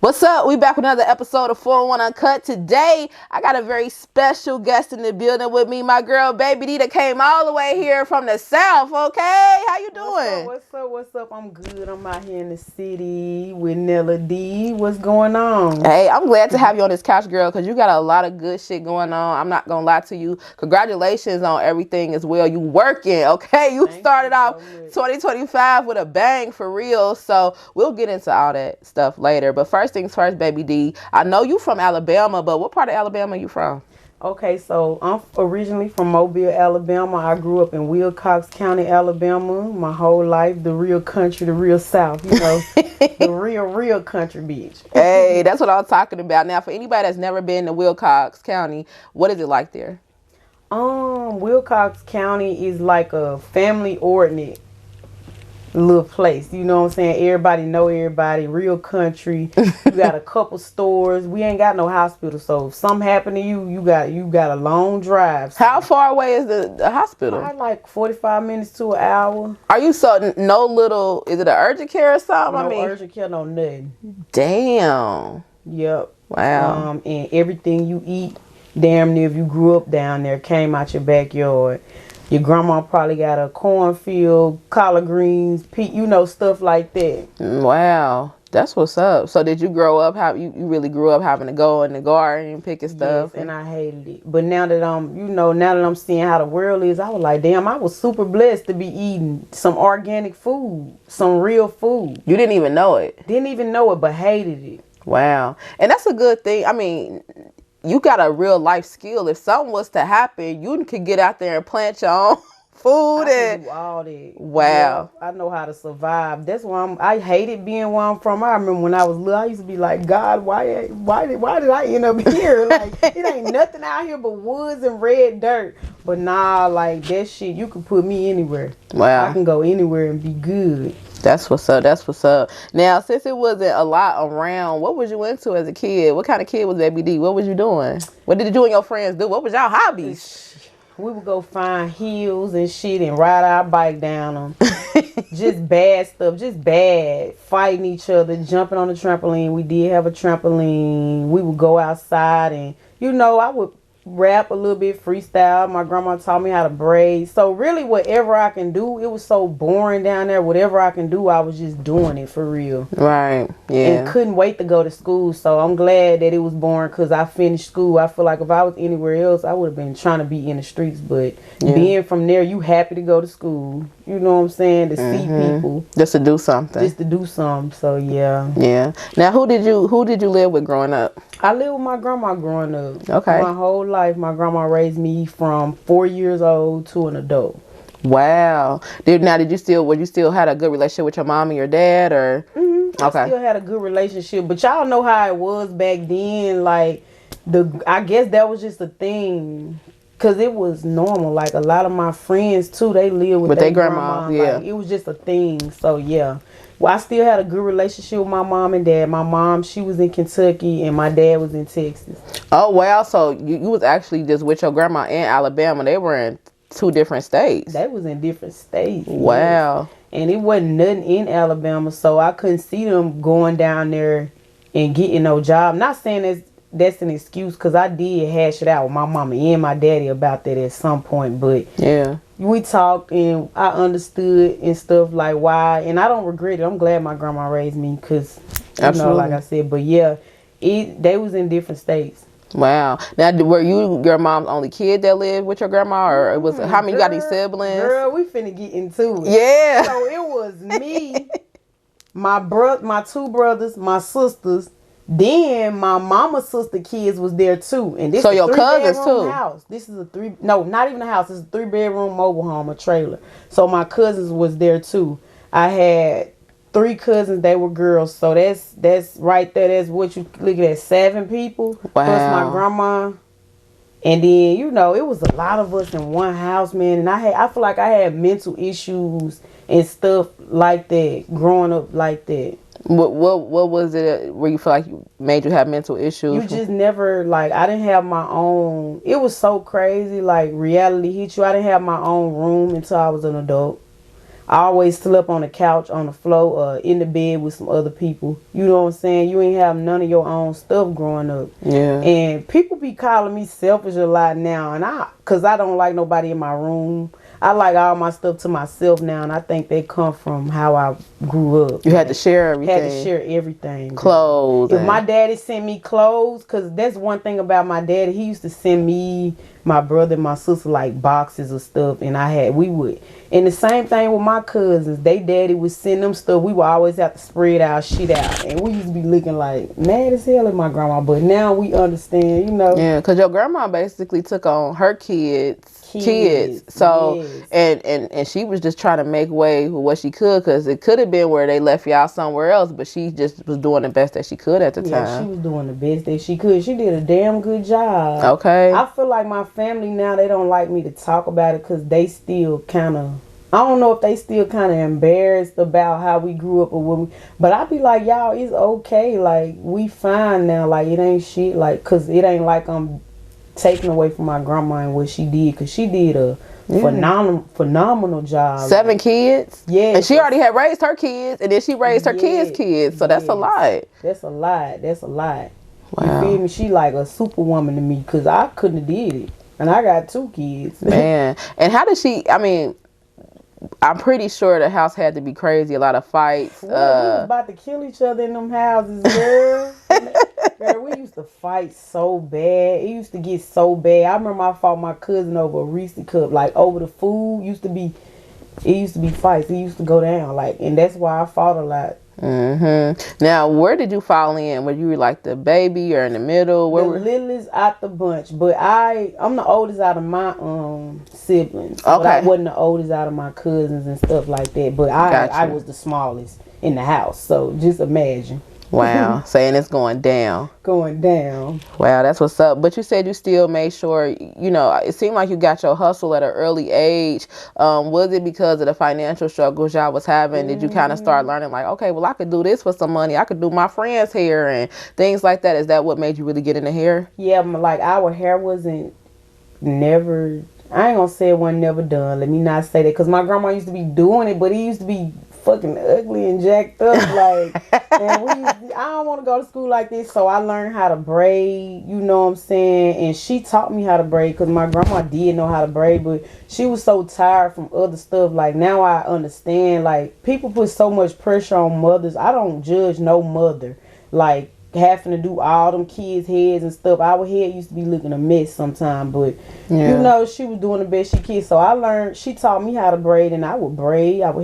What's up? We back with another episode of 401 Uncut. Today, I got a very special guest in the building with me, my girl BabyDee that came all the way here from the South, okay? How you doing? What's up? I'm good. I'm out here in the city with Nella D. What's going on? Hey, I'm glad to have you on this couch, girl, because you got a lot of good shit going on. I'm not going to lie to you. Congratulations on everything as well. You working, okay? You started off 2025 with a bang for real. So we'll get into all that stuff later. But first things first, BabyDee. I know you from Alabama, but what part of Alabama are you from? Okay, so I'm originally from Mobile, Alabama. I grew up in Wilcox County, Alabama. My whole life, the real country, the real South, the real country bitch. Hey, that's what I'm talking about. Now, for anybody that's never been to Wilcox County, what is it like there? Wilcox County is like a family ordinate little place. You know what I'm saying? Everybody know everybody. Real country. You got a couple stores. We ain't got no hospital, so if something happen to you, you got a long drive. So How far away is the hospital? probably like 45 minutes to an hour. Are you so no little? Is it an urgent care or something? No urgent care, no nothing. Damn. Yep. Wow. And everything you eat, damn near if you grew up down there, came out your backyard. Your grandma probably got a cornfield, collard greens, stuff like that. Wow. That's what's up. So did you grow up, you really grew up having to go in the garden and picking stuff? Yes, and I hated it. But now that I'm seeing how the world is, I was like, damn, I was super blessed to be eating some organic food, some real food. You didn't even know it? Didn't even know it, but hated it. Wow. And that's a good thing. I mean, you got a real life skill. If something was to happen, you could get out there and plant your own food. I can do all that. Wow. Yeah, I know how to survive. That's why I hated being where I'm from. I remember when I was little, I used to be like, God, why did I end up here? Like, it ain't nothing out here but woods and red dirt. But nah, like that shit, you can put me anywhere. Wow. I can go anywhere and be good. That's what's up. That's what's up. Now, since it wasn't a lot around, what was you into as a kid? What kind of kid was BabyDee? What was you doing? What did you and your friends do? What was y'all hobbies? We would go find hills and shit and ride our bike down them. Just bad stuff. Just bad. Fighting each other. Jumping on the trampoline. We did have a trampoline. We would go outside and, I would rap a little bit, freestyle. My grandma taught me how to braid. So really whatever I can do, it was so boring down there. Whatever I can do, I was just doing it for real. Right. Yeah. And couldn't wait to go to school. So I'm glad that it was boring because I finished school. I feel like if I was anywhere else, I would have been trying to be in the streets. But being from there, you happy to go to school. You know what I'm saying? To see people. Just to do something. Just to do something. So yeah. Yeah. Now who did you live with growing up? I lived with my grandma growing up. Okay. My whole life, my grandma raised me from 4 years old to an adult. Wow. Did you still had a good relationship with your mom and your dad, or? Mm-hmm. Okay. I still had a good relationship, but y'all know how it was back then. Like I guess that was just a thing. Cause it was normal. Like a lot of my friends too, they lived with their grandma. Yeah. Like, it was just a thing. So yeah. Well, I still had a good relationship with my mom and dad. My mom, she was in Kentucky and my dad was in Texas. Oh wow. So you was actually just with your grandma in Alabama. They were in 2 different states. They was in different states. Wow. Yes. And it wasn't nothing in Alabama, so I couldn't see them going down there and getting no job. Not saying that's an excuse, because I did hash it out with my mama and my daddy about that at some point, but yeah, we talked and I understood and stuff like why, and I don't regret it. I'm glad my grandma raised me because, like I said, but yeah, they was in different states. Wow. Now, were you your mom's only kid that lived with your grandma, or was how many? You got any siblings? Girl, we finna get into it. Yeah. So it was me, my 2 brothers, my sisters. Then my mama's sister kids was there too, and this so is your cousins too. House. This is not even a house. It's a 3-bedroom mobile home, a trailer. So my cousins was there too. I had 3 cousins. They were girls. So that's right there. That's what you look at, 7 people. Wow. Plus my grandma. And then it was a lot of us in one house, man. And I feel like I had mental issues and stuff like that growing up like that. What was it where you feel like made you have mental issues? You just never, like, I didn't have my own. It was so crazy, like reality hit you. I didn't have my own room until I was an adult. I always slept on the couch, on the floor, in the bed with some other people. You know what I'm saying? You ain't have none of your own stuff growing up. Yeah. And people be calling me selfish a lot now, and cause I don't like nobody in my room. I like all my stuff to myself now, and I think they come from how I grew up. You had to share everything. Had to share everything. Clothes. If my daddy sent me clothes, cause that's one thing about my daddy. He used to send me, my brother, and my sister like boxes of stuff, and we would. And the same thing with my cousins. They daddy would send them stuff. We would always have to spread our shit out, and we used to be looking like mad as hell at my grandma. But now we understand, you know. Yeah, cause your grandma basically took on her kids. So yes. and she was just trying to make way with what she could, because it could have been where they left y'all somewhere else, but she just was doing the best that she could at the time. Yeah, she was doing the best that she could. She did a damn good job. Okay. I feel like my family now, they don't like me to talk about it because they still kind of, I don't know if they still kind of embarrassed about how we grew up or what but I be like, y'all, it's okay. Like, we fine now. Like, it ain't shit. Like, because it ain't like I'm taken away from my grandma and what she did, because she did a phenomenal job. 7 kids. Yeah, and she already had raised her kids, and then she raised her kids. So that's a lot. That's a lot. Wow. You feel me? She like a superwoman to me, because I couldn't have did it, and I got 2 kids. Man, and how did she? I mean, I'm pretty sure the house had to be crazy. A lot of fights. We was about to kill each other in them houses, girl. Girl, we used to fight so bad. It used to get so bad. I remember I fought my cousin over a Reese's cup, like over the food. It used to be fights. It used to go down, like, and that's why I fought a lot. Now, where did you fall in? Were you like the baby or in the middle? The littlest out the bunch, but I'm the oldest out of my siblings. Okay. But I wasn't the oldest out of my cousins and stuff like that. But I was the smallest in the house. So just imagine. Wow. Saying it's going down. Going down. Wow, that's what's up. But you said you still made sure, you know, it seemed like you got your hustle at an early age. Was it because of the financial struggles y'all was having? Did you kind of start learning like, okay, well, I could do this for some money. I could do my friend's hair and things like that. Is that what made you really get into hair? Yeah, like our hair wasn't never, I ain't gonna say it wasn't never done. Let me not say that, because my grandma used to be doing it, but it used to be fucking ugly and jacked up, like, and I don't want to go to school like this, so I learned how to braid, you know what I'm saying, and she taught me how to braid, because my grandma did know how to braid, but she was so tired from other stuff. Like, now I understand, like, people put so much pressure on mothers. I don't judge no mother, like, having to do all them kids' heads and stuff. Our head used to be looking a mess sometimes, but you know, she was doing the best she could. So I learned, she taught me how to braid, and I would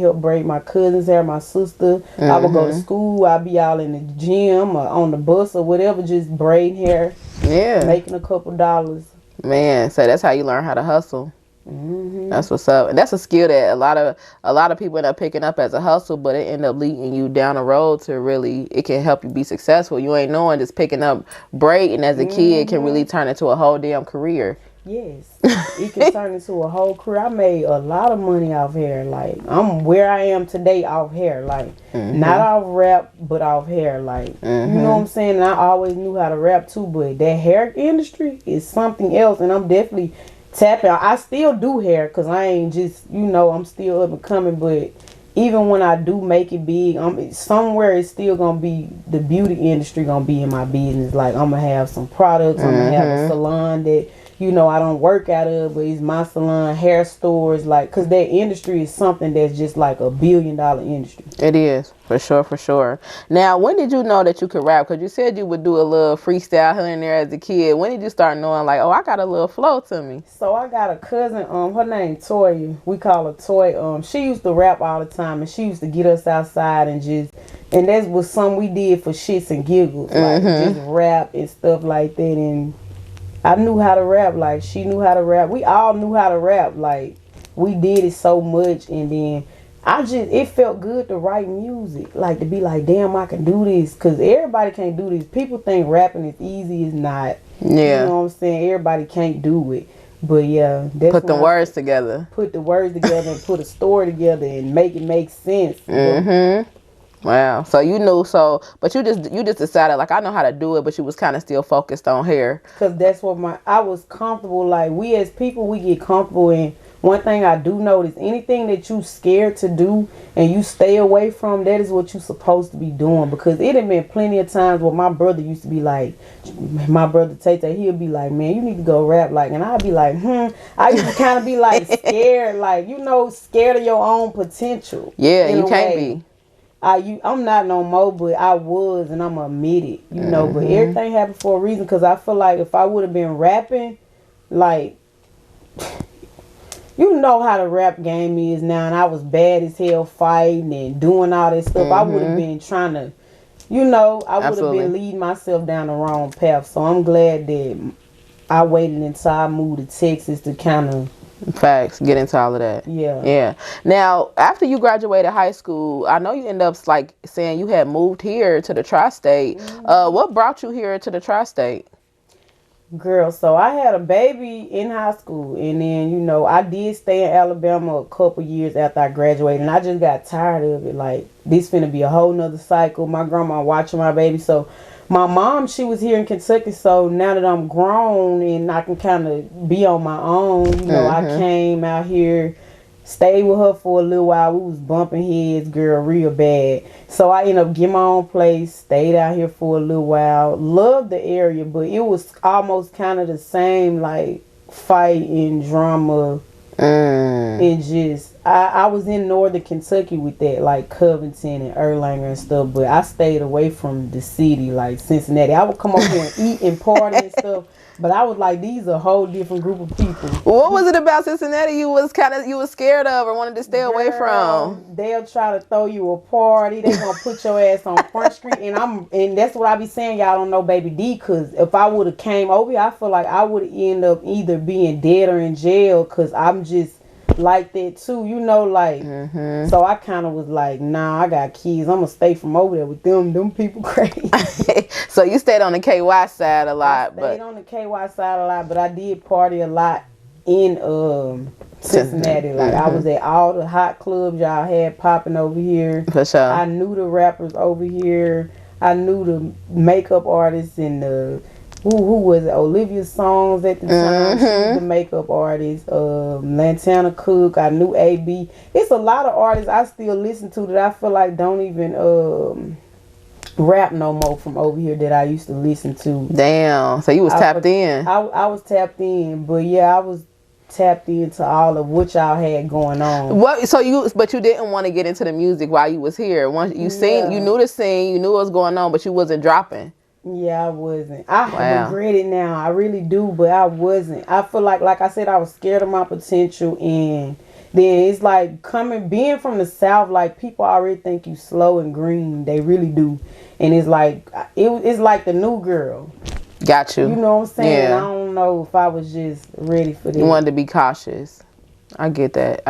help braid my cousin's hair, my sister. I would go to school, I'd be out in the gym or on the bus or whatever, just braiding hair, making a couple dollars. Man, so that's how you learn how to hustle. That's what's up. And that's a skill that a lot of people end up picking up as a hustle, but it end up leading you down the road to really, it can help you be successful. You ain't knowing just picking up braiding as a kid can really turn into a whole damn career. Yes, it can turn into a whole career. I made a lot of money off hair. Like, I'm where I am today off hair. Like, not off rap, but off hair. Like, you know what I'm saying? And I always knew how to rap too, but that hair industry is something else, and I'm definitely tapping. I still do hair, because I ain't just, you know, I'm still up and coming, but even when I do make it big, somewhere it's still gonna be, the beauty industry gonna be in my business. Like, I'm gonna have some products, I'm gonna have a salon that, you know, I don't work out of, but it's my salon, hair stores, like, because that industry is something that's just like $1 billion industry. It is, for sure. Now, when did you know that you could rap? Because you said you would do a little freestyle here and there as a kid. When did you start knowing, like, oh, I got a little flow to me? So I got a cousin, her name Toya. We call her Toy. She used to rap all the time, and she used to get us outside and that was something we did for shits and giggles, like just rap and stuff like that. And I knew how to rap, like, she knew how to rap. We all knew how to rap, like, we did it so much. And then it felt good to write music, like, to be like, damn, I can do this, because everybody can't do this. People think rapping is easy. It's not. Yeah. You know what I'm saying? Everybody can't do it. But yeah, that's put the words together. Put the words together and put a story together and make it make sense. Wow. So you knew, but you just decided, like, I know how to do it, but you was kind of still focused on hair. Because that's what I was comfortable. Like, we as people, we get comfortable in. One thing I do notice, anything that you scared to do and you stay away from, that is what you supposed to be doing. Because it had been plenty of times where my brother used to be like, my brother Tate, he'll be like, man, you need to go rap. Like, and I'd be like, I used to kind of be like scared, like, scared of your own potential. Yeah, you can't be. I'm not no more, but I was, and I'm admit it, but everything happened for a reason. Because I feel like if I would have been rapping, like, you know how the rap game is now, and I was bad as hell fighting and doing all that stuff. I would have been trying to, I would have been leading myself down the wrong path. So I'm glad that I waited until I moved to Texas to kind of facts get into all of that. Yeah. Now, after you graduated high school, I know you end up like saying you had moved here to the tri-state. What brought you here to the tri-state? Girl, so I had a baby in high school, and then I did stay in Alabama a couple years after I graduated, and I just got tired of it. Like, this finna be a whole nother cycle. My grandma watching my baby, so my mom, she was here in Kentucky, so now that I'm grown and I can kind of be on my own, I came out here, stayed with her for a little while. We was bumping heads, girl, real bad. So I ended up getting my own place, stayed out here for a little while. Loved the area, but it was almost kind of the same, like, fight and drama. And just, I was in northern Kentucky with that, like Covington and Erlanger and stuff, but I stayed away from the city, like Cincinnati. I would come over here and eat and party and stuff, but I was like, these are a whole different group of people. What was it about Cincinnati you was scared of or wanted to stay away from? They'll try to throw you a party. They gonna put your ass on Front Street, and that's what I be saying. Y'all don't know BabyDee, because if I would have came over here, I feel like I would end up either being dead or in jail, because I'm just like that too, like. So I kind of was like, nah, I got kids, I'm gonna stay from over there with them people crazy. So you stayed on the KY side a lot. I stayed on the KY side a lot, but I did party a lot in Cincinnati. Like, I was at all the hot clubs y'all had popping over here. For sure. I knew the rappers over here. I knew the makeup artists and the who was it? Olivia Songs at the time. She was the makeup artist. Lantana Cook. I knew AB. It's a lot of artists I still listen to that I feel like don't even rap no more from over here that I used to listen to. Damn. So you was tapped in. I was tapped in, but yeah, I was tapped into all of what y'all had going on. But you didn't want to get into the music while you was here. Once you you knew the scene, you knew what was going on, but you wasn't dropping. Yeah, I wasn't. I regret it now. I really do, but I wasn't. I feel like I said, I was scared of my potential, and then it's like being from the South, like, people already think you slow and green. They really do. And it's like, it's like the new girl. Got you. You know what I'm saying? Yeah. I don't know if I was just ready for that. You wanted to be cautious. I get that.